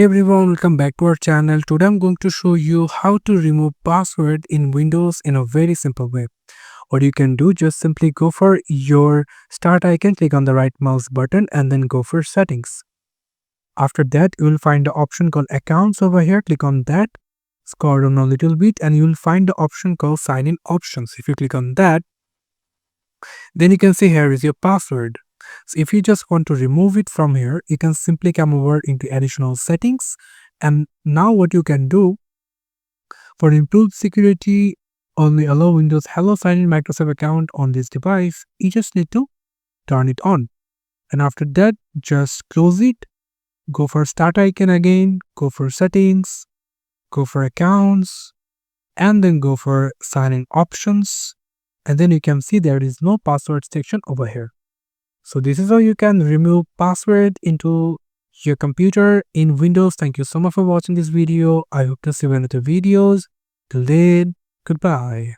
Hey everyone, welcome back to our channel. Today I'm going to show you how to remove password in Windows in a very simple way. What you can do, just simply go for your start icon, click on the right mouse button and then go for settings. After that, you will find the option called accounts over here. Click on that, scroll down a little bit and you will find the option called sign in options. If you click on that, then you can see here is your password. So if you just want to remove it from here, you can simply come over into additional settings. And now what you can do, for improved security, only allow Windows Hello Sign in Microsoft account on this device, you just need to turn it on. And after that, just close it, go for start icon again, go for settings, go for accounts, and then go for sign in options. And then you can see there is no password section over here. So this is how you can remove password into your computer in Windows. Thank you so much for watching this video. I hope to see you in other videos. Till then, goodbye.